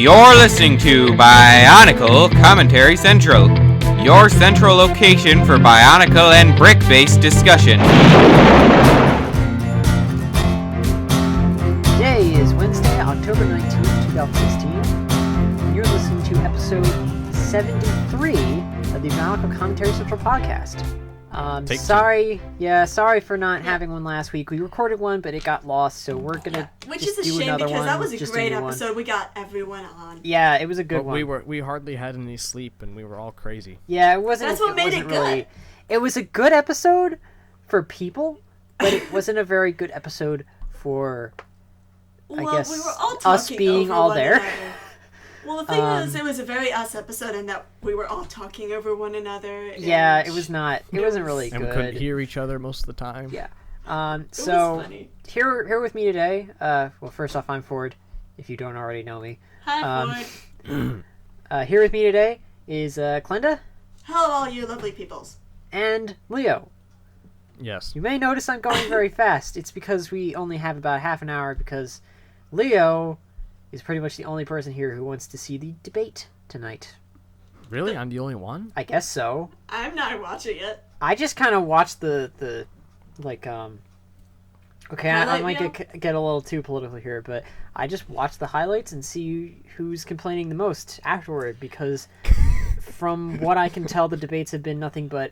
You're listening to Bionicle Commentary Central, your central location for Bionicle and brick-based discussion. Today is Wednesday, October 19th, 2016. You're listening to episode 73 of the Bionicle Commentary Central podcast. Sorry for not having one last week. We recorded one, but it got lost, so we're gonna which just is a do shame another because one, that was a great one. episode. We got everyone on. Yeah, it was a good one. We hardly had any sleep, and we were all crazy. Yeah, it wasn't. That's what made it good. It was a good episode for people, but it wasn't a very good episode for. Well, I guess we were all us talking being over all one there. another. Well, the thing is, it was a very us episode, in that we were all talking over one another. Yeah, it was not. It wasn't really and good. we couldn't hear each other most of the time. Yeah. So was funny. Here with me today. Well, first off, I'm Ford. If you don't already know me. Hi, Ford. Here with me today is Klenda. Hello, all you lovely peoples. And Leo. Yes. You may notice I'm going very fast. It's because we only have about half an hour, because Leo is pretty much the only person here who wants to see the debate tonight. Really? I'm the only one? I guess so. I'm not watching it. I just kind of watched the okay, I might get a little too political here, but I just watch the highlights and see who's complaining the most afterward, because from what I can tell, the debates have been nothing but,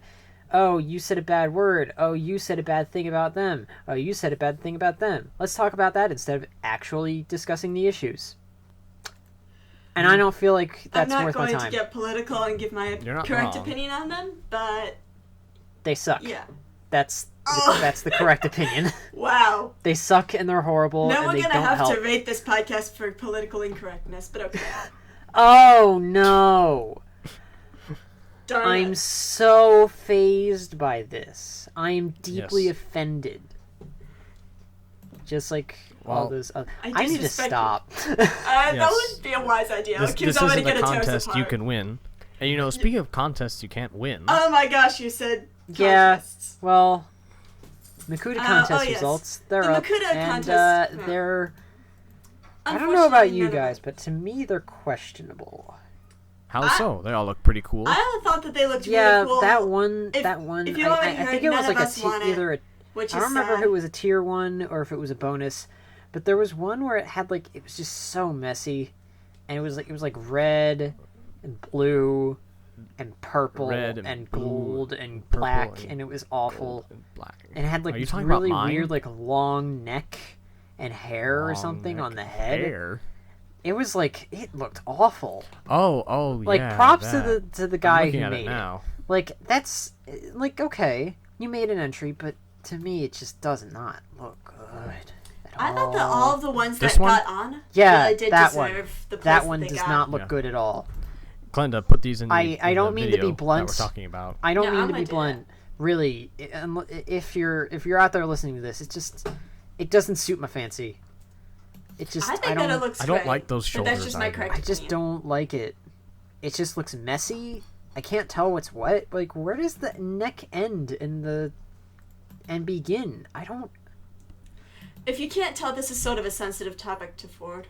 oh, you said a bad word. Oh, you said a bad thing about them. Oh, you said a bad thing about them. Let's talk about that instead of actually discussing the issues. And I don't feel like that's worth my time. I'm not going to get political and give my correct opinion on them, but they suck. Yeah. That's the correct opinion. Wow. They suck and they're horrible. Now and we're going to have to rate this podcast for political incorrectness, but okay. Oh, no. Darn I'm it. so fazed by this. I am deeply offended. Just like all those other... I need to stop. That would be a wise idea. This isn't a contest you can win. And speaking of contests you can't win... Oh my gosh, you said contests. Yeah, well... Makuta contest results, they're the up, Makuta and contest, they're... I don't know about you guys, but to me they're questionable. How so? They all look pretty cool. I thought that they looked really cool. Yeah, that one, if you I think it was like either a... I don't remember if it was a tier 1 or if it was a bonus, but there was one where it had like, it was just so messy, and it was like red and blue and purple and gold and black, and it was awful. And it had like this really weird like long neck and hair or something on the head. Hair? It was like, it looked awful. Oh, like, yeah. props to the guy who made it. Now. Like, that's like, okay, you made an entry, but to me it just does not look good. I thought that all of the ones that got on really did that deserve one. The place that one they does got. not look good at all. Glenda, put these in the I don't mean to be blunt. That we're talking about. I don't mean to be blunt. Really, if you're out there listening to this, it doesn't suit my fancy. It just I think that it looks I don't great, like those shoulders. That's just my correct I just don't like it. It just looks messy. I can't tell what's what. Like, where does the neck end and begin? I don't... If you can't tell, this is sort of a sensitive topic to Ford.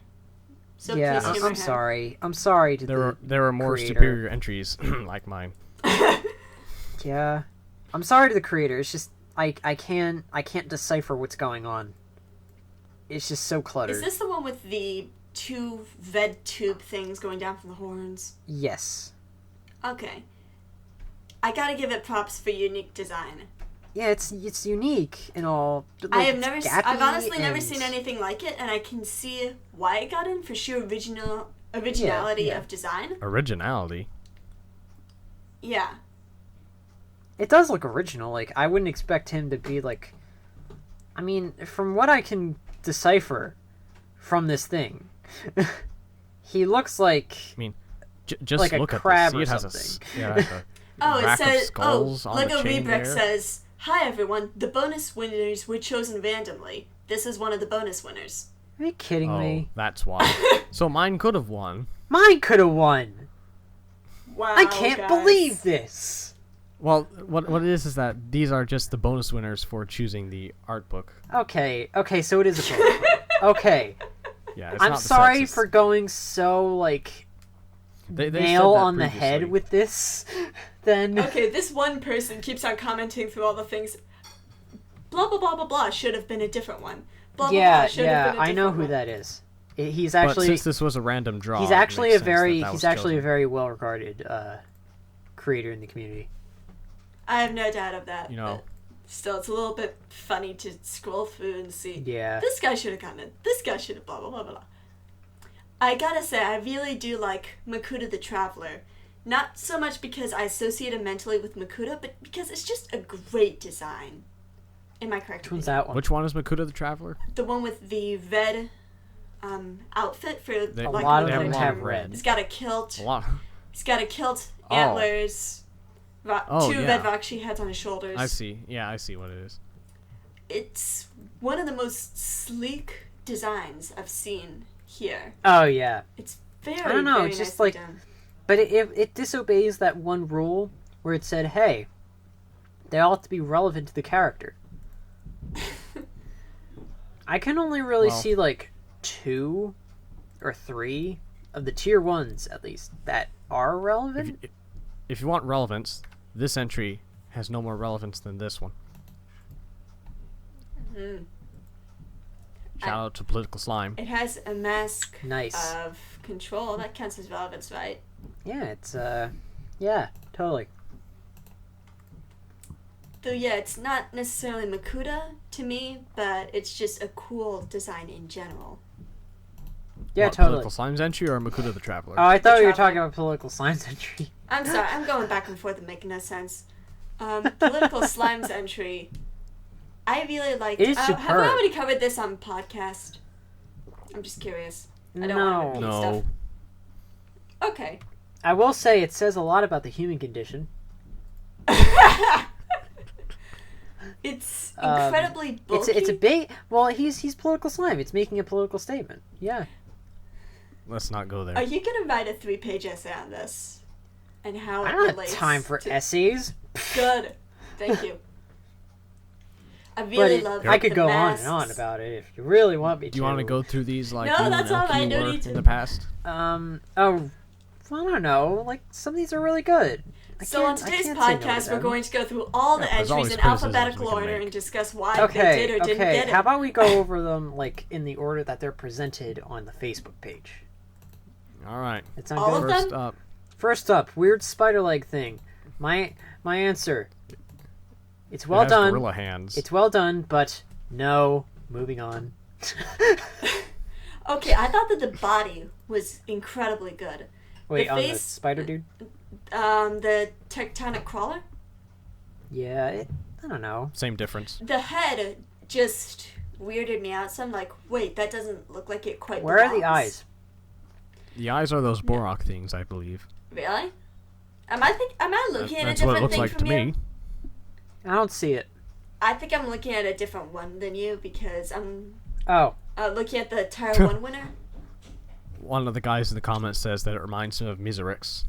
So yeah, please I'm sorry. I'm sorry to there were more creator. superior entries like mine. Yeah, I'm sorry to the creator. It's just I can't decipher what's going on. It's just so cluttered. Is this the one with the two red tube things going down from the horns? Yes. Okay. I gotta give it props for unique design. Yeah, it's unique and all. Like, I've honestly never seen anything like it, and I can see why it got in for sheer originality of design. Originality? Yeah. It does look original. Like, I wouldn't expect him to be like... I mean, from what I can decipher from this thing, he looks like... I mean, just like look a at crab this. See, or it something. has it says... LEGO Rebrick says, "Hi everyone, the bonus winners were chosen randomly. This is one of the bonus winners." Are you kidding me? That's why. So mine could have won. Mine could have won! Wow, I can't believe this! Well, what it is that these are just the bonus winners for choosing the art book. Okay, so it is a bonus. Okay. Yeah, it's I'm not the sorry sexist. for going so like They nail said that on the head previously. with this. Then Okay, this one person keeps on commenting through all the things. Blah blah blah blah blah should have been a different one. Blah blah blah should have been a I different know who one. that is. He's But actually since this was a random draw, he's it actually makes a sense very that was he's actually a chosen. very well regarded creator in the community. I have no doubt of that. You know. But still, it's a little bit funny to scroll through and see. Yeah. This guy should have gotten it. This guy should have blah blah blah blah. I gotta say, I really do like Makuta the Traveler. Not so much because I associate him mentally with Makuta, but because it's just a great design. Am I correct? Which one's that one? Which one is Makuta the Traveler? The one with the red outfit for They- A like lot of the them winter. have red. He's got a kilt. A lot. He's got a kilt, Oh. antlers, Oh, two yeah. red Vakshi heads on his shoulders. I see. Yeah, I see what it is. It's one of the most sleek designs I've seen here. Oh yeah. It's very, I don't know, very it's just nicely like- done. But it disobeys that one rule where it said, hey, they all have to be relevant to the character. I can only really Well- see like 2 or 3 of the tier 1s at least that are relevant. If you want relevance, this entry has no more relevance than this one. Mhm. Shout out to Political Slime. It has a mask Nice. of control. That counts as relevance, right? Yeah, it's yeah, totally. Though, yeah, it's not necessarily Makuta to me, but it's just a cool design in general. Yeah, What, totally. Political Slime's entry or Makuta the Traveler? Oh, I thought you were Traveler. talking about political science entry. I'm sorry, I'm going back and forth and making no sense. Political Slime's entry, I really liked. It is Have superb. I already covered this on podcast? I'm just curious. I don't want to repeat No. stuff. Okay. I will say it says a lot about the human condition. It's Um, incredibly bulky. It's a big. Well, he's political slime. It's making a political statement. Yeah. Let's not go there. Are you gonna write a 3-page essay on this? And how I it don't have relates time for to... essays. Good. Thank you. I But really love I could the go masks. on and on about it if you really want me to. Do you want to go through these like No, you that's and all right, LQ no were need to. in the past? Oh, I don't know. Like some of these are really good. So on today's can't say no to podcast, we're them. going to go through all the Yeah, there's entries always in criticisms alphabetical we can order make. and discuss why Okay, they did or didn't okay. get it. How about we go over them like in the order that they're presented on the Facebook page? All right. It's not All good. of First them? up, First up, weird spider leg thing. My answer. It's well it has done. gorilla hands. It's well done, but no. Moving on. Okay, I thought that the body was incredibly good. Wait, The on the face- spider dude? The tectonic crawler? Yeah, I don't know. Same difference. The head just weirded me out. So I'm like, wait, that doesn't look like it quite Where are the belongs. eyes? The eyes are those Borok things, I believe. Really? Am I looking at a That's what it different looks thing like from to you? me. I don't see it. I think I'm looking at a different one than you because I'm Oh, looking at the Tier 1 winner. One of the guys in the comments says that it reminds him of Miserix.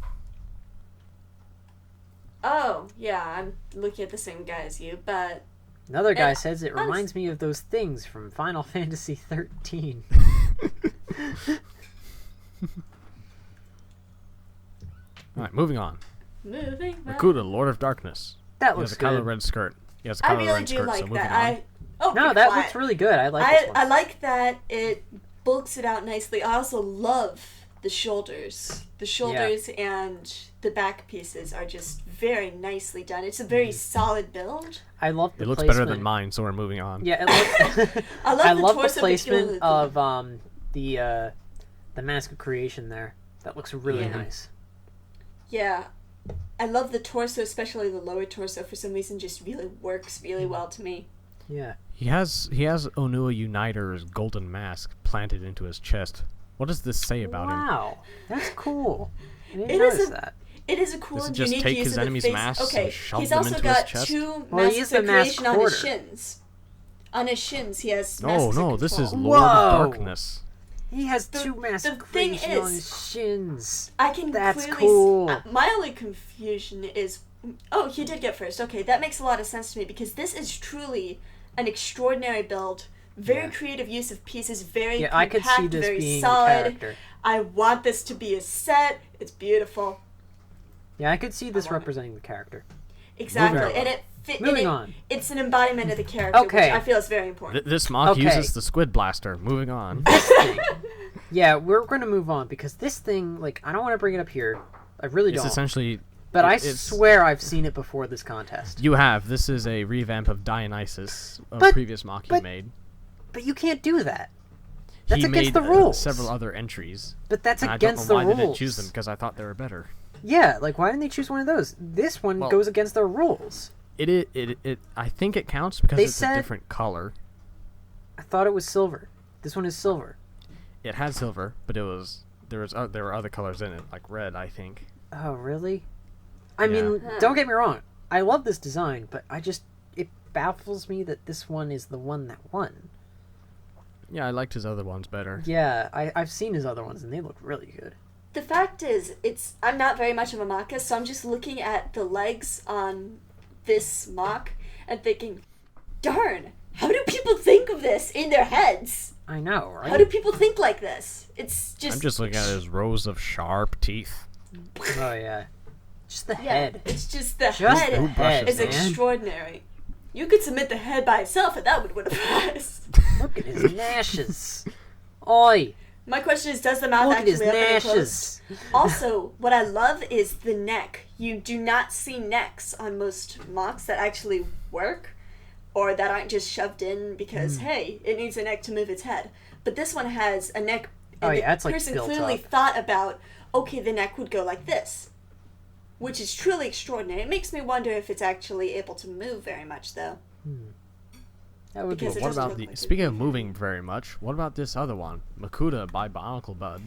Oh, yeah, I'm looking at the same guy as you, but another guy And says it reminds me of those things from Final Fantasy 13. All right, moving on. moving on. Makuta, Lord of Darkness. That He has looks a color good. red skirt. He has a I color really red do skirt, so like moving that. on. No, Be that quiet. looks really good. I like this one. I like that it bulks it out nicely. I also love the shoulders. The shoulders and the back pieces are just very nicely done. It's a very solid build. I love the It looks placement. better than mine, so we're moving on. Yeah, it looks, I love I the love the torso placement particularly. of the mask of creation there. That looks really Yeah. nice. Yeah. I love the torso, especially the lower torso. For some reason, just really works really well to me. Yeah. He has Onua Uniter's golden mask planted into his chest. What does this say about him? Wow, that's cool. I didn't It is notice a- that. It is a cool Does it and just unique take use his of the enemies' face. masks Okay, and shove he's them also into his got chest? two Well, masks he's of the mask creation on his hoarder. shins. On his shins, he has No, masks no, of this is control. Lord Whoa. of Darkness. He has The- two mask the of thing creation on is- his shins. I can That's clearly cool. my only confusion is, oh, he did get first. Okay, that makes a lot of sense to me because this is truly an extraordinary build, Very creative use of pieces, very Yeah, I compact, could see this very being solid. the character. I want this to be a set. It's beautiful. Yeah, I could see this want it. representing the character. Exactly, Moving and it fit. Moving on. It's an embodiment of the character, Okay. which I feel is very important. This mock Okay. uses the Squid Blaster. Moving on. This thing. Yeah, we're going to move on because this thing, like, I don't want to bring it up here. I really It's don't. essentially... But I it's- swear I've seen it before this contest. You have. This is a revamp of Dionysus, a But- previous mock he but- made. But you can't do that. That's He against made the rules. several other entries. But that's And against I the don't know why rules. they didn't choose them, because I thought they were better. Yeah, like, why didn't they choose one of those? This one Well- goes against their rules. It I think it counts because They it's said- a different color. I thought it was silver. This one is silver. It had silver, but there were other colors in it, like red, I think. Oh, really? I Yeah. mean, don't get me wrong. I love this design, but it baffles me that this one is the one that won. Yeah, I liked his other ones better. Yeah, I've seen his other ones, and they look really good. The fact is, I'm not very much of a mocker, so I'm just looking at the legs on this mock and thinking, darn, how do people think of this in their heads? I know, How do right? people think like this? It's just... I'm just looking at his rows of sharp teeth. Oh, yeah. Just the Yeah, head. it's just the Just head the head, is man. extraordinary. You could submit the head by itself and that would win a prize. Look at his gnashes. Oi! My question is, does the mouth Look at his actually open and close? gnashes. Also, what I love is the neck. You do not see necks on most mocks that actually work or that aren't just shoved in because, hey, it needs a neck to move its head. But this one has a neck, and Oh, yeah, the it's, like, person built clearly up. thought about, okay, the neck would go like this, which is truly extraordinary. It makes me wonder if it's actually able to move very much, though. That would be Because it What doesn't about look the... like it. Speaking of moving very much, what about this other one? Makuta by Bionicle Bud.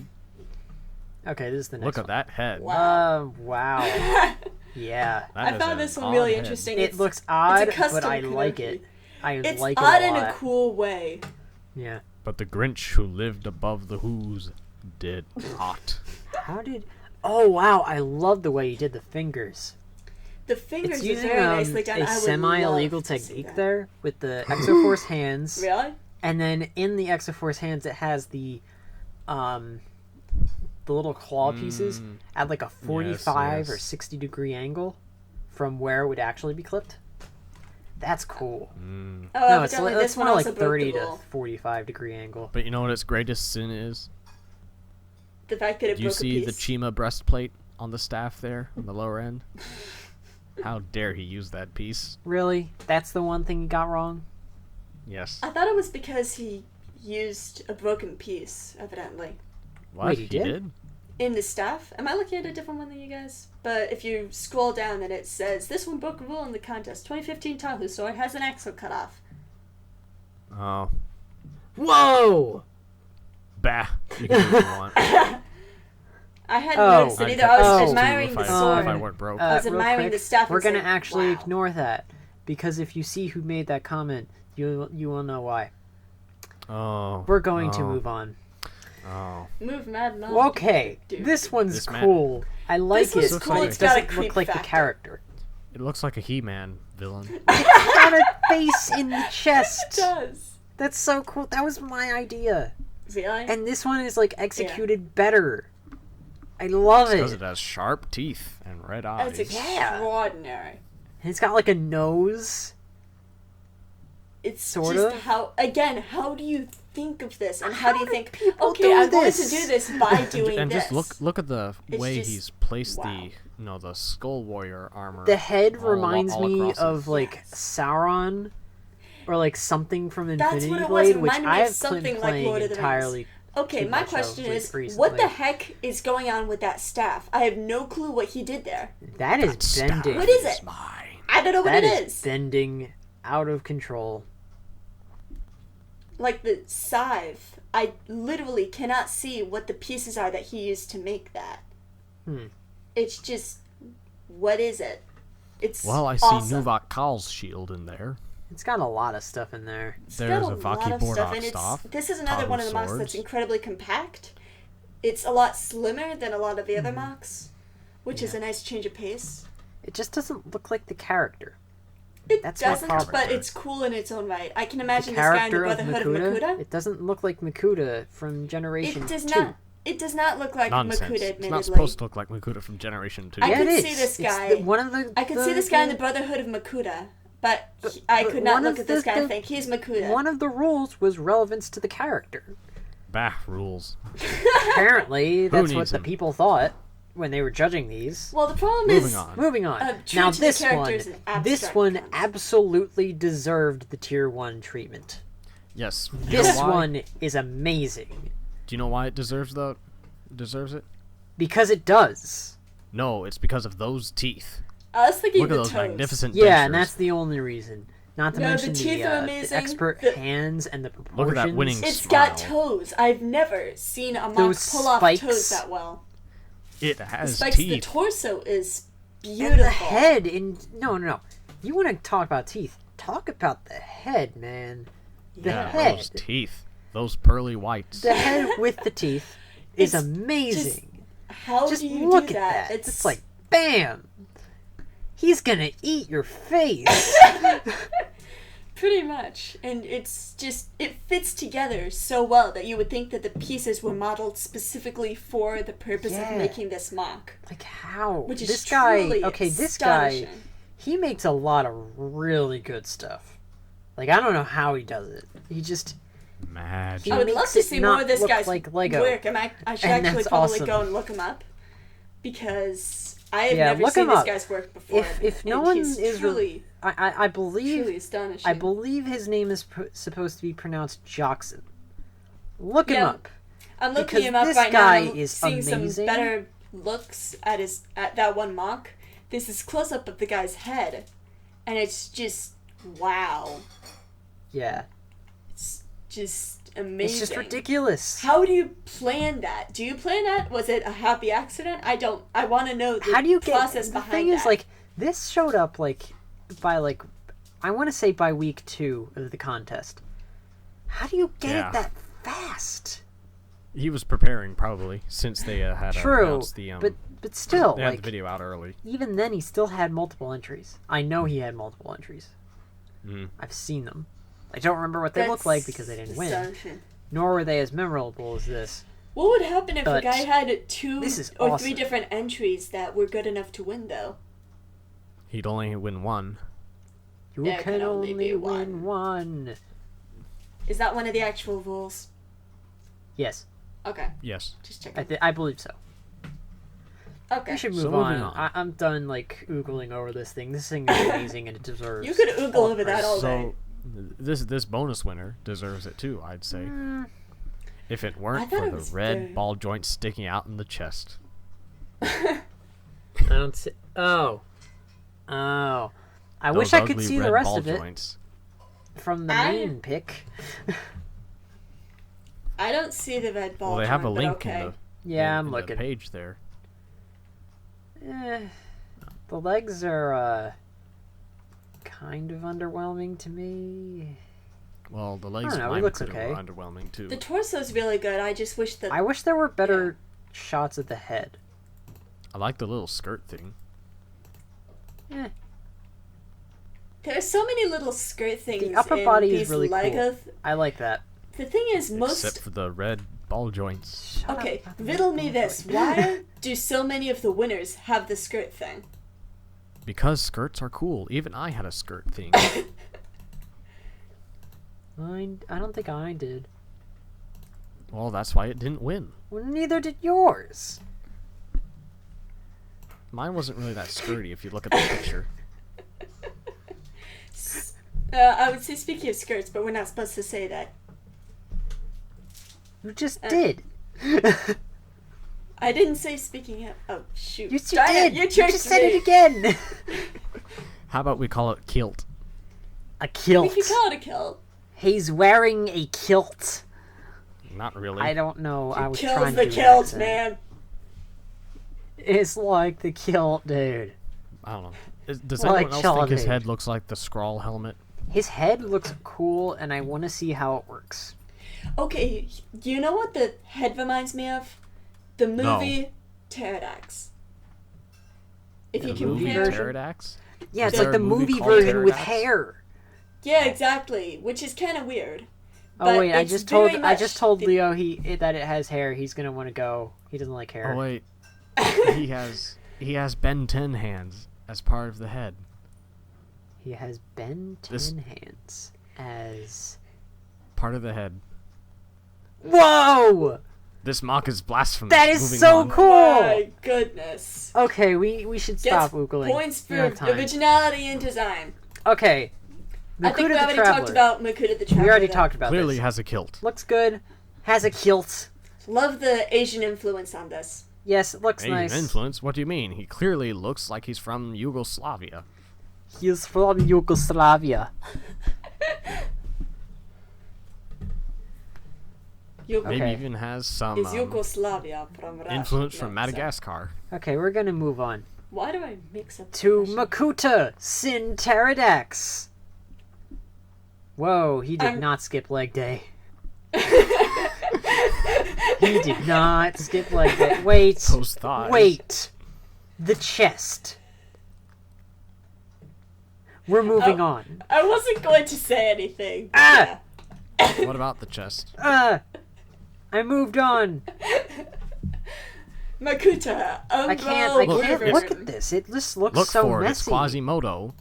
Okay, this is the next Look one. at that head. Wow. Wow. Yeah. That I is found an this one odd really head. interesting. It looks odd, but custom I like Kunoki. it. I It's like it odd a in lot. a cool way. Yeah. But the Grinch who lived above the Who's did not. How did... Oh, wow. I love the way he did the fingers. The fingers It's are using very nicely done. a I would semi-illegal love to see technique that. there with the Exoforce hands. Really? And then in the Exoforce hands, it has the little claw pieces at like a 45 or yes. 60 degree angle from where it would actually be clipped. That's cool. Oh, No, it's, evidently it's this one more also like broke 30 the to rule. 45 degree angle. But you know what its greatest sin is? The fact that it Do you broke see a the piece. Chima breastplate on the staff there, on the lower end? How dare he use that piece? Really? That's the one thing you got wrong? Yes. I thought it was because he used a broken piece, evidently. What? Wait, he did? In the staff? Am I looking at a different one than you guys? But if you scroll down, then it says, this one broke a rule in the contest. 2015 Tahu sword has an axle cut off. Oh. Whoa! Bah. You can do what you want. I hadn't Oh. noticed it I'd either. cut I was this too admiring if the I- sword. If I weren't broke. I was real admiring quick, the staff We're and gonna saying, actually wow. ignore that because if you see who made that comment, you will know why. Oh. We're going to Oh. move on. Oh. Move mad enough. Okay, Dude. this one's This man- cool. I like This one's it, cool, but it's it got a doesn't creep look like the factor. character. It looks like a He-Man villain. It's got a face in the It chest. does. That's so cool. That was my idea. Really? And this one is like executed better. I love Because it. it has sharp teeth and red eyes. That's extraordinary. And it's got like a nose. It's Sort just of. how do you think of this? And how do you think, people okay, do I'm going to this? do this by doing And this? just look at the It's way just- he's placed wow. the Skull Warrior armor. The head all reminds me across it. of like Yes. Sauron or like something from That's Infinity what it was. It Blade, which reminded me of I've been something like playing Lord of the Rings. entirely. Okay, too my much question of, like, is, recently. what the heck is going on with that staff? I have no clue what he did there. That is Staff bending. What is it? Mine. I don't know what That it is is. bending out of control. Like the scythe, I literally cannot see what the pieces are that he used to make that. It's just, what is it? It's Well, I see awesome. Nuvok Kal's shield in there. It's got a lot of stuff in there. It's There's got a lot Vaki of stuff, Bordok and it's- staff, This is another one of the Tahu mocks that's swords. incredibly compact. It's a lot slimmer than a lot of the Mm-hmm. other mocks, which is a nice change of pace. It just doesn't look like the character. It That's doesn't, macabre. but it's cool in its own right. I can imagine The this guy in the character of Brotherhood of Makuta. It doesn't look like Makuta from Generation It does 2. not. It does not look like Nonsense. Makuta, admittedly. It's not supposed to look like Makuta from Generation 2. I Yeah, could it see is. this It's guy. one of the. I could see this guy in the Brotherhood of Makuta, but I could not one look of at this the- guy and think he's Makuta. One of the rules was relevance to the character. Bah, rules. Apparently, that's what needs the him? people thought when they were judging these. Well, the problem Moving is, on. Moving on. true Now to the this one, characters in this abstract one terms. absolutely deserved the tier 1 treatment. Yes. You know This why? one is amazing Do you know why it deserves it? because it does. No, it's because of those teeth. I was thinking Look at the those toes. magnificent Yeah, and dentures. that's the only reason. Not to No, the mention teeth are amazing. the expert The- hands and the Look at proportions. that winning It's smile. got toes. I've never seen a mock Those pull off spikes. toes that well. It The has spikes, the teeth. torso is beautiful. And the head in no. You want to talk about teeth? Talk about the head, man. The Yeah, head. those teeth. Those pearly whites. The head with the teeth is It's amazing. How Just do you look do at that? It's like, bam! He's gonna eat your face. pretty much, and it's just it fits together so well that you would think that the pieces were modeled specifically for the purpose Yeah. of making this mock, Like how? which is This guy, truly okay, this guy, astonishing. he makes a lot of really good stuff. Like I don't know how he does it. He just Magic. I would makes love to it see more not of this look guy's like Lego. work, and I should And actually that's probably awesome. go and look him up because I have Yeah, never look seen him this up. guy's work before. If no and one he's is truly I believe astonishing. I believe his name is supposed to be pronounced Jockson. Look him Yeah. up. I'm looking because him up this right guy now. I'm is seeing amazing. some better looks at that one mock. This is close up of the guy's head, and it's just wow. Yeah, It's just amazing. it's just ridiculous. How do you plan that? Do you plan that? Was it a happy accident? I don't. I want to know the How do you get process the behind thing that. is like this showed up like by like I want to say by week 2 of the contest. How do you get Yeah. it that fast? He was preparing probably since they had True, announced the but still, they had like the video out early. even then, he still had multiple entries. I know he had multiple entries. Mm. I've seen them. I don't remember what they look like because they didn't win, astonishing. nor were they as memorable as this. What would happen if a But guy had 2 this is or awesome. 3 different entries that were good enough to win, though? He'd only win one. You There can can only only be win one. Is that one of the actual rules? Yes, Okay, Yes. just checking. I believe so. Okay. We should move So on. moving on. I'm done like oogling over this thing. This thing is amazing and it deserves. You could oogle all the over that praise. all day. So this bonus winner deserves it too, I'd say. If it I weren't thought for it the was red very- ball joint sticking out in the chest. I don't see. Oh. I Those wish I could ugly see the red rest ball of it joints. from the I- main pick. I don't see the red ball. Well, they have a joint, but link okay. in the Yeah, I'm in looking. the page there. The legs are kind of underwhelming to me. Well, the legs know, of it my looks Makuta okay. were underwhelming too. The torso's really good. I just wish that I wish there were better shots of the head. I like the little skirt thing. Eh. there's so many little skirt things. The upper in body these is really Lego cool. I like that. The thing is, most Except for the red ball joints. Shut okay. up about the Riddle red me ball this: joint. why do so many of the winners have the skirt thing? Because skirts are cool. Even I had a skirt thing. I don't think I did. Well, that's why it didn't win. Well, neither did yours. Mine wasn't really that skirty if you look at the picture. I would say speaking of skirts, but we're not supposed to say that. You just did. I didn't say speaking of. Oh shoot! You Darn it, did. You You tricked just said me. it again. How about we call it kilt? A We kilt. can call it a kill. He's wearing a kilt. Not really. I don't know. I was Kills trying the to do an kilt, accent. man. It's like the kilt, dude. I don't know. Does Like anyone else think his Johnny. head looks like the Skrull helmet? His head looks cool, and I want to see how it works. Okay, do you know what the head reminds me of? The movie Pterodax. If you The movie compare, Pterodax? Yeah, Is it's like there the a movie movie called version with Pterodax? hair. yeah, exactly, which is kind of weird. Oh But wait, I it's just very told much the- Leo that it has hair. He's gonna want to go. He doesn't like hair. Oh wait, he has Ben 10 hands as part of the head. He has Ben 10 This- hands as. Part of the head. Whoa! This mock is blasphemous. That is Moving so on. cool. My goodness. Okay, we should stop Gets oogling. points We don't for have time. originality and design. Okay. I think we Makuta the already Traveler. talked about Makuta the Traveler. We already though. talked about Clearly this. has a kilt. Looks good. Has a kilt. Love the Asian influence on this. Yes, it looks Asian nice. influence? What do you mean? He clearly looks like he's from Yugoslavia. He's from Yugoslavia. Maybe Okay. even has some Is Yugoslavia from Russia? influence No, from so- Madagascar. Okay, we're gonna move on Why do I mix up to Russian? Makuta Sin Pterodax. Whoa, he did not skip leg day. He did not skip leg day. Wait. Those thighs. Wait. The chest. We're moving on. I wasn't going to say anything. but Ah! yeah. What about the chest? I moved on. Makuta. I can't look at this. It just looks Look so for it. It's messy. Quasimodo.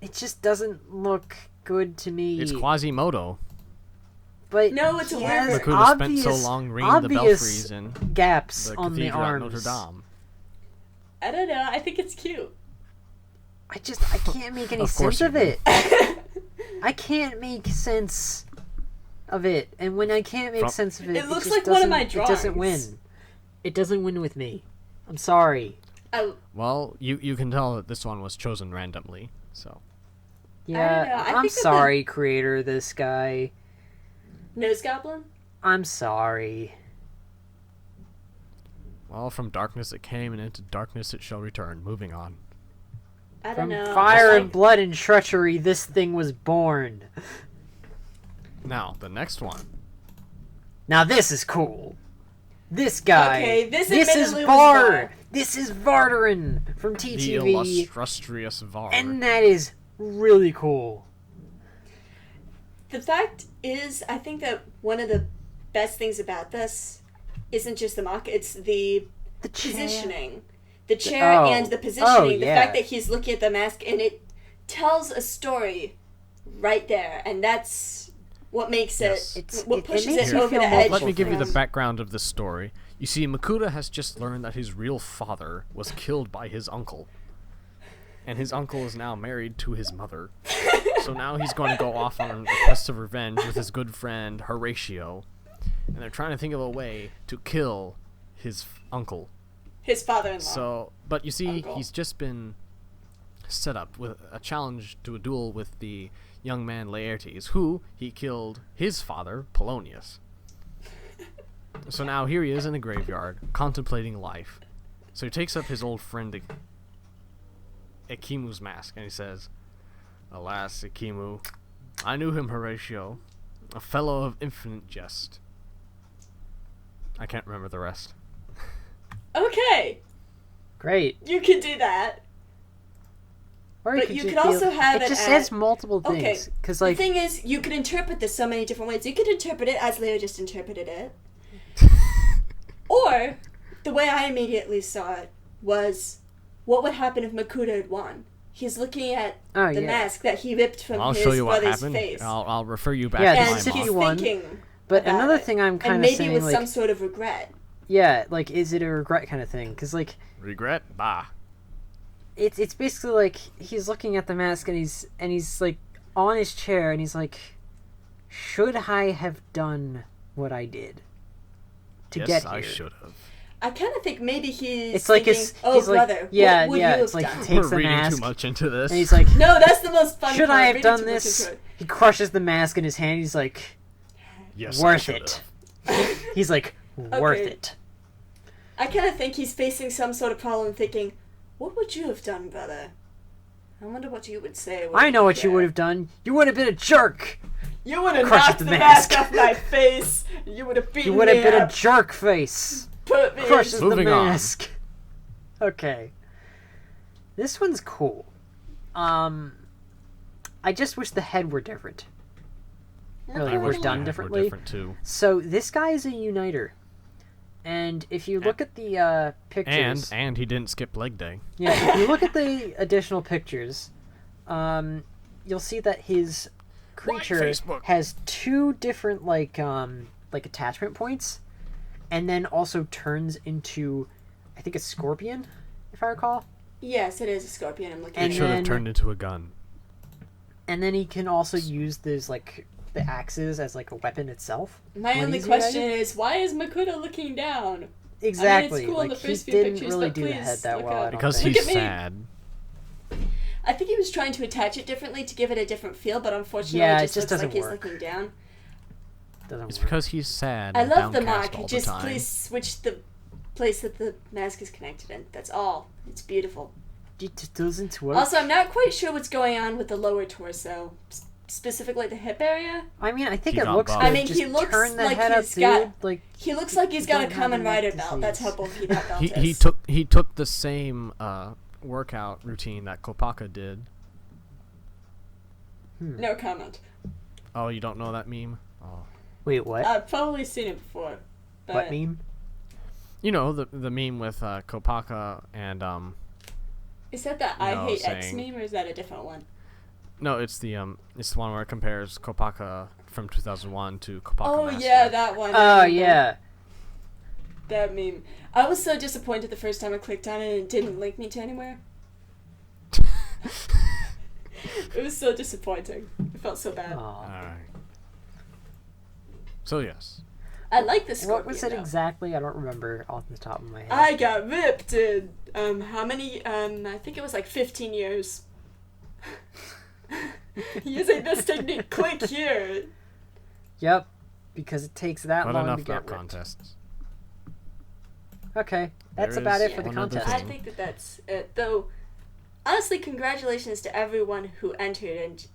It just doesn't look good to me. It's Quasimodo. But No, it's a he has werewolf. Makuta spent so obvious- long ringing the obvious belfries in gaps the on the cathedral at arms. Notre Dame. I don't know. I think it's cute. I can't make any Of course sense you of do. it. I can't make sense of it, and when I can't make From- sense of it, It looks just like one of my doesn't- It doesn't drawings. win. It doesn't win with me. I'm sorry. Oh, Well, you can tell that this one was chosen randomly. So know. Yeah, I I'm think that sorry, creator. This guy. Nose Goblin? I'm sorry. well, from darkness it came, and into darkness it shall return. Moving on. I don't From know. fire It's and blood and treachery, this thing was born. Now the next one. Now this is cool. This guy. Okay, this is admittedly was Var. Var. This is Vardarin from The TTV, illustrious Var. and that is really cool. The fact is, I think that one of the best things about this isn't just the mock, it's the The chair. positioning. The chair Oh. and the positioning. The yeah. fact that he's looking at the mask and it tells a story right there. And that's what makes Yes. it, It what pushes makes it you over feel the multiple edge. Let me give you the things. background of this story. You see, Makuta has just learned that his real father was killed by his uncle. And his uncle is now married to his mother. So now he's going to go off on a quest of revenge with his good friend Horatio. And they're trying to think of a way to kill his uncle. His father-in-law. So, but you see, Uncle. he's just been set up with a challenge to a duel with the young man Laertes, who he killed his father, Polonius. So now here he is in the graveyard, contemplating life. So he takes up his old friend Ekimu's mask, and he says, "Alas, Ekimu, I knew him, Horatio, a fellow of infinite jest." I can't remember the rest. Okay, Great. you can do that. Or But you could also have it it just at- says multiple Okay, things. Because like the thing is, you could interpret this so many different ways. You could interpret it as Leo just interpreted it. Or, the way I immediately saw it was, what would happen if Makuta had won? He's looking at Oh, the yeah. mask that he ripped from I'll his show you what brother's happened. face. I'll refer you back Yeah, to this and my is he's mom. one. thinking But about another it. thing I'm and kind of maybe saying, with like, some sort of regret. yeah, like, is it a regret kind of thing? Because like, Regret? Bah. it's basically like he's looking at the mask and he's like on his chair and he's like, should I have done what I did to Yes, get here? I should have. I kind of think maybe he's It's like thinking, his, oh he's brother, like, yeah, what would yeah. you It's have like done? he takes We're the reading mask too much into this. and he's like, No, that's the most fun should part. I have reading done too much this? into it. He crushes the mask in his hand. He's like, yes, I worth should it. have. He's like, worth Okay. it. I kind of think he's facing some sort of problem thinking, what would you have done, brother? I wonder what you would say. I know what you would have done. You would have been a jerk. You would have Crushes knocked the the mask mask. off my face. You would have beaten You would have me been a up, jerk face. put me in Crushes the Moving on. mask. Okay. This one's cool. I just wish the head were different. Really, I were wish done mine were differently. different too. So this guy is a uniter. And if you look at the pictures... And he didn't skip leg day. Yeah, if you look at the additional pictures, you'll see that his creature Facebook. has two different like attachment points, and then also turns into, I think, a scorpion, if I recall. Yes, it is a scorpion. I'm looking And at Should then- have turned into a gun. And then he can also use those like the axes as like a weapon itself. My when only he's question united. is, why is Makuta looking down? Exactly. cool in like the he first few didn't pictures, really but do the please head that look well. up. I don't Because think. Look he's at me. sad. I think he was trying to attach it differently to give it a different feel, but unfortunately Yeah, it it just just looks like doesn't he's work. looking down. Doesn't It's work. because he's sad. I and love the downcast mark. all Just the time. please switch the place that the mask is connected in. That's all. It's beautiful. It doesn't work. Also, I'm not quite sure what's going on with the lower torso, specifically the hip area. I mean, I think He it got looks buffed. good. I mean, Just he looks turn the like head up, he's dude. got- Like, He looks like he's got a don't have common neck rider belt. That's how disease. bulky that belt is. He took the same workout routine that Kopaka did. No comment. Oh, you don't know that meme? Oh. wait, what? I've probably seen it before. But What meme? You know the meme with Kopaka and Is that the I No, hate X saying- meme, or is that a different one? no, it's the one where it compares Kopaka from 2001 to Kopaka Oh Master. yeah, that one. I Oh remember yeah. that meme. I was so disappointed the first time I clicked on it and it didn't link me to anywhere. It was so disappointing. I felt so bad. Aw. Alright. So yes. I like the scorpion. What was it though. exactly? I don't remember off the top of my head. I got ripped in how many? I think it was like 15 years. Using this technique, click here. Yep, because it takes that Not long enough to get rap ripped. contests. Okay, that's There about is it for the one other contest. I thing. think that that's it. Though, honestly, congratulations to everyone who entered, and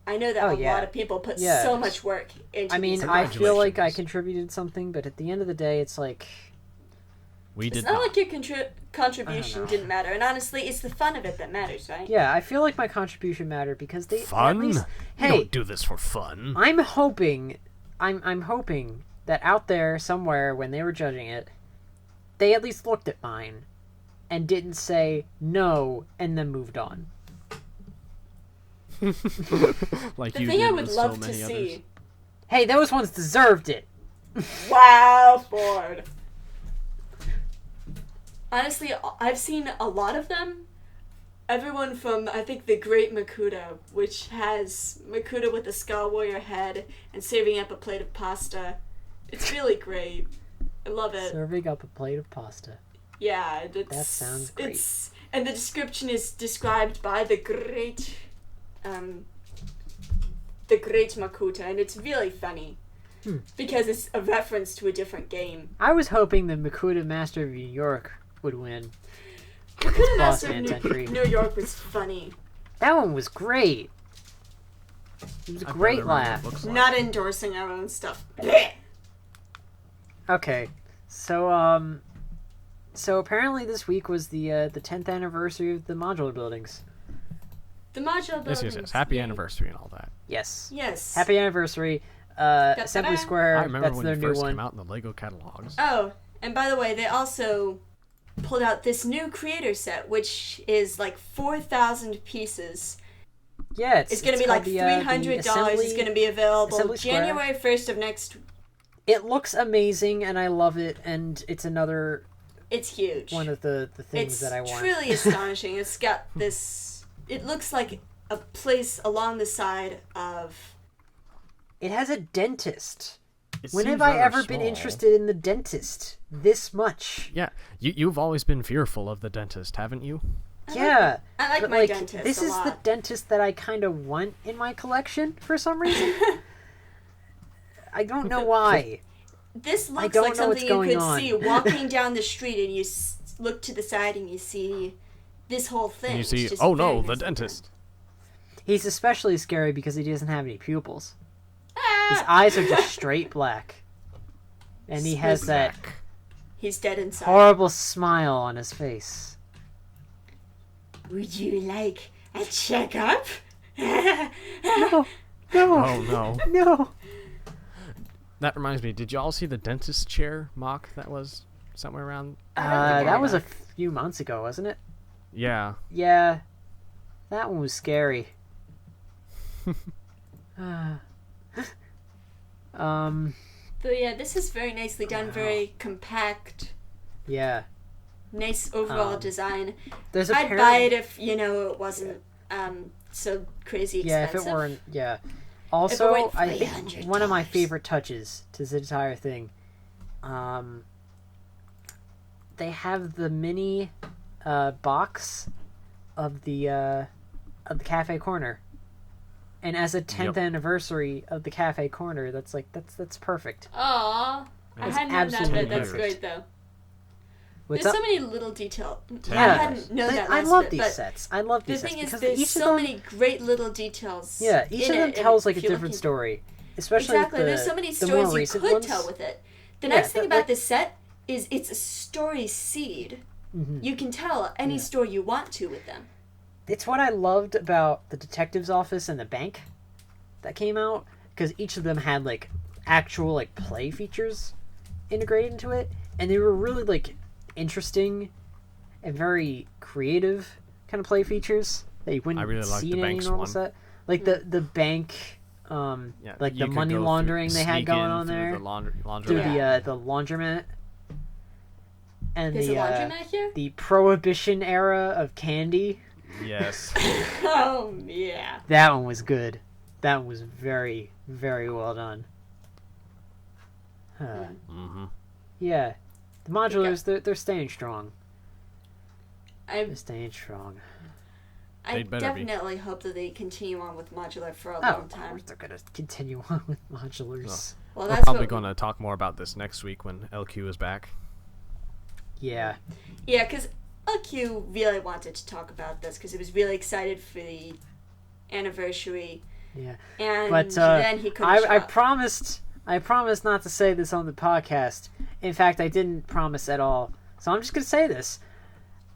I know that Oh, a yeah. lot of people put Yeah. so much work into. I mean, these I awards. feel like I Congratulations. contributed something, but at the end of the day, it's like, We It's did not not. like your contribution know. didn't matter, and honestly, it's the fun of it that matters, right? yeah, I feel like my contribution mattered because they Fun? At least, We hey, don't do this for fun. I'm hoping that out there somewhere when they were judging it, they at least looked at mine and didn't say no and then moved on. Like The you thing did I would with love so to many others. see. Hey, those ones deserved it. Wow, Ford. Honestly, I've seen a lot of them. Everyone from, I think, the Great Makuta, which has Makuta with the Skull Warrior head and serving up a plate of pasta. It's really great. I love it. Serving up a plate of pasta. Yeah, it's, That sounds great. It's, and the description is described by the great Makuta, and it's really funny. Because it's a reference to a different game. I was hoping the Makuta Master of New York would win. Makuta Boss Master of Man's entry. New York was funny. That one was great. It was a I great barely remember what laugh. it looks like. Not endorsing our own stuff. Okay, so apparently this week was the 10th anniversary of the modular buildings. The modular Yes, buildings. yes, yes. Happy yay. anniversary and all that. Yes. Yes. Happy anniversary. Da-da-da. Assembly I Square. remember That's when their it new first one. came out in the LEGO catalogs. Oh, and by the way, they also pulled out this new creator set, which is like 4,000 pieces. Yeah, It's going to be like called the, $300. It's Assembly- going to be available Assembly Square. January 1st of next. It looks amazing, and I love it. And it's another It's huge. one of the things It's that I want. truly astonishing. It's got this. It looks like a place along the side of. It has a dentist. It When seems have I rather ever been small. interested in the dentist this much? Yeah, you've always been fearful of the dentist, haven't you? Yeah. I like but, my dentist this a is lot. the dentist that I kind of want in my collection for some reason. I don't know why. This I looks don't like know what's something you going could on. see walking down the street, and you look to the side and you see this whole thing. And you It's see, just oh very no, the nice looking. dentist. He's especially scary because he doesn't have any pupils. His Ah! eyes are just straight black. And he has that He's dead inside. horrible smile on his face. Would you like a checkup? No, Oh no. no. That reminds me, did y'all see the dentist chair mock that was somewhere around? That was a few months ago, wasn't it? Yeah. Yeah, that one was scary. But yeah, this is very nicely done, very compact, Yeah. nice overall design. There's a I'd pair buy of- it if, it wasn't so crazy Yeah, expensive. if it weren't, yeah. Also, weren't I think $300. one of my favorite touches to the entire thing, they have the mini box of the cafe corner, and as a 10th anniversary of the cafe corner, that's perfect. Aw, I It's hadn't known that, absolutely but that's perfect. great though. What's There's up? so many little details. I Yeah, hadn't known that I last love bit, these but sets. I love the these sets thing is, because there's each so of them, many great little details. yeah, each in of them it, tells and like a if you look different into- story, especially Exactly. the, There's so many the more stories you recent could ones. tell with it. The Yeah, nice thing but, about like- this set is it's a story seed. Mhm. You can tell any story you want to with them. It's what I loved about the detective's office and the bank that came out, because each of them had like actual like play features integrated into it, and they were really like interesting and very creative kind of play features that you wouldn't I really liked see the in any bank's normal one. set. Like the bank, Yeah, like you the could money go through- laundering they had sneak going in on through there, The laundromat. through Yeah. the laundromat, and There's the a laundromat here? the prohibition era of candy. Yes. Oh, yeah. That one was good. That one was very, very well done. Mm-hmm. Yeah, the modulars, they're staying strong. I They're staying strong. They'd better be. definitely hope that they continue on with modular for a Oh, long of time. course they're gonna continue on with modulars. Well, We're that's probably what going to talk more about this next week when LQ is back. Yeah, Yeah, because LQ really wanted to talk about this because he was really excited for the anniversary, yeah. and But then he couldn't show I up. promised not to say this on the podcast. In fact, I didn't promise at all. So I'm just gonna say this.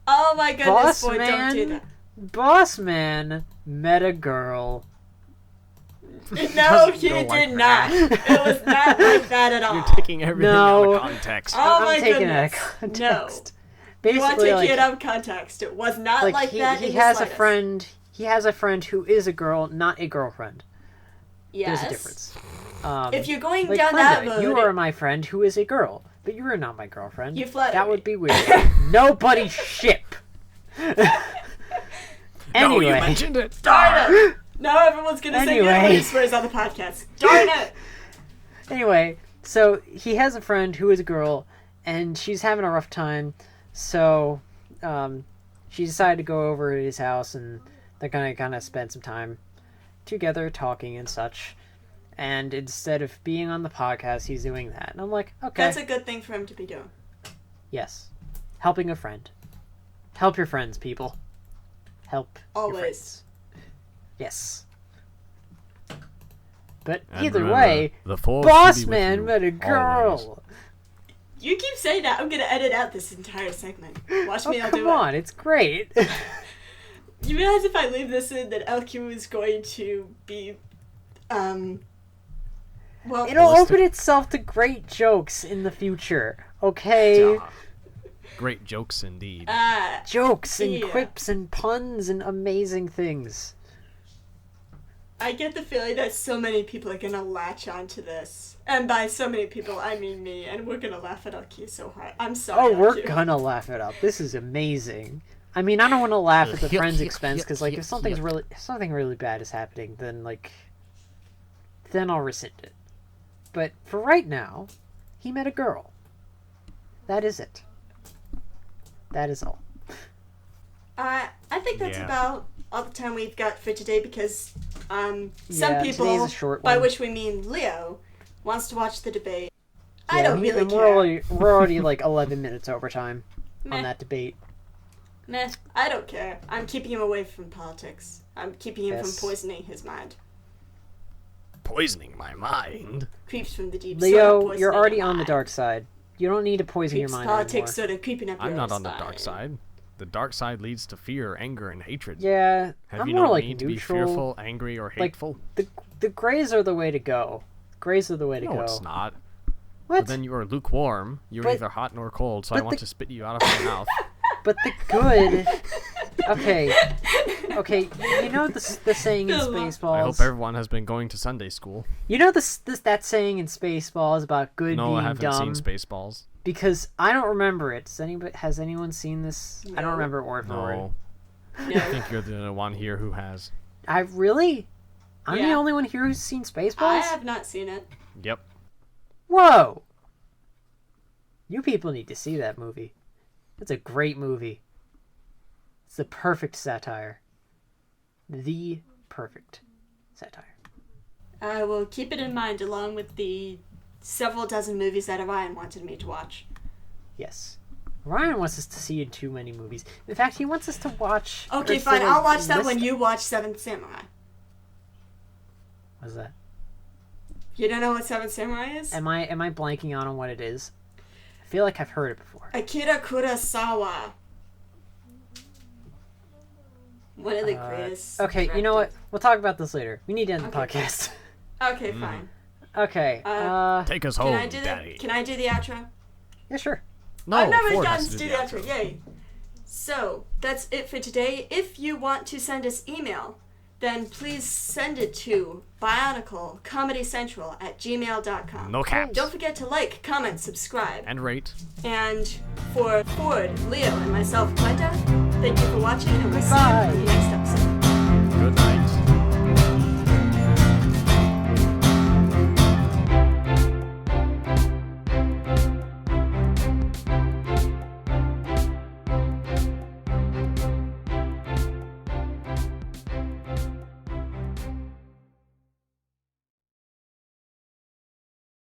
Oh my goodness, Boss boy, don't do man, Boss Man met a girl. that. No, he go like did not. that. It was not like that at all. You're taking everything No. out of context. Oh I'm my taking it out of goodness. No. context. You want Basically, to take like, it out of context. It was not like he, that he in the has a slightest. friend. He has a friend who is a girl, not a girlfriend. Yes. There's a difference. If you're going Like, down Klenda, that road, you are my friend who is a girl, but you are not my girlfriend. You flatter That me. would be weird. Nobody's ship. No, you Anyway, mentioned it. darn it! Now everyone's gonna say Anyway. everybody swears on the podcast. Darn it! anyway, so he has a friend who is a girl, and she's having a rough time. So, she decided to go over to his house, and they're gonna kind of spend some time together, talking and such. And instead of being on the podcast, he's doing that, and I'm like, okay, That's a good thing for him to be doing. yes, helping a friend. Help your friends, people. Help your Always. friends. Yes. But And either remember, way, the force Boss will be with Man you met a girl. always. You keep saying that. I'm gonna edit out this entire segment. Watch Oh, me. I'll come do on, it's great. it. You realize if I leave this in, that LQ is going to be, well, It'll Ballistic. open itself to great jokes in the future. Okay? Yeah. Great jokes indeed. Jokes and Yeah. quips and puns and amazing things. I get the feeling that so many people are gonna latch onto this, and by so many people, I mean me, and we're gonna laugh at LQ so hard. I'm sorry. Oh, we're LQ. gonna laugh it up. This is amazing. I mean, I don't want to laugh at the friend's expense because, like, if something really bad is happening, then I'll rescind it. But for right now, he met a girl. That is it. That is all. I think that's Yeah. about all the time we've got for today because some Yeah, people, today's a short by one. which we mean Leo, wants to watch the debate. I Yeah, don't really and care. we're already like 11 minutes over time Meh. on that debate. Meh, I don't care. I'm keeping him away from politics. I'm keeping him Yes. from poisoning his mind. Poisoning my mind. Creeps from the deep. Leo, sort of you're poisoning already your on the mind. dark side. You don't need to poison your Creeps mind politics anymore. sort of creeping up I'm your not on the spine. dark side. The dark side leads to fear, anger, and hatred. Yeah, Have I'm you more no like need neutral. to be fearful, angry, or Like, hateful? the grays are the way to go. Grays are the way to No, go. it's not. What? But then you are lukewarm. You're But- neither hot nor cold, so I but want the- to spit you out of my mouth. But the good. Okay. You know the saying in Spaceballs. I hope everyone has been going to Sunday school. You know that saying in Spaceballs about good No, being I haven't dumb. seen Spaceballs. Because I don't remember it. Has anyone seen this? I don't No. remember it word for word. No. I No. think you're the one here who has. I really? I'm the Yeah. only one here who's seen Spaceballs? I have not seen it. Yep. Whoa! You people need to see that movie. It's a great movie. It's the perfect satire. The perfect satire. I will keep it in mind along with the several dozen movies that Orion wanted me to watch. Yes. Ryan wants us to see too many movies. In fact, he wants us to watch... Okay, or fine. sort of I'll watch that when list- you watch Seventh Samurai. What's that? You don't know what Seventh Samurai is? Am I blanking on what it is? I feel like I've heard it before. Akira Kurosawa. One of the greatest. Okay, you know what? directors. We'll talk about this later. We need to end the Okay. podcast. Okay, fine. Okay. Uh, Take us Can home, I do Daddy. Can I do the outro? Yeah, sure. No, I've never Ford gotten has to to do the outro. Yay. So, that's it for today. If you want to send us email, then please send it to bioniclecomedycentral@gmail.com. No caps. Don't forget to like, comment, subscribe. And rate. And for Ford, Leo, and myself, Klenda, thank you for watching, and we'll see you Bye. in the next episode. Good night.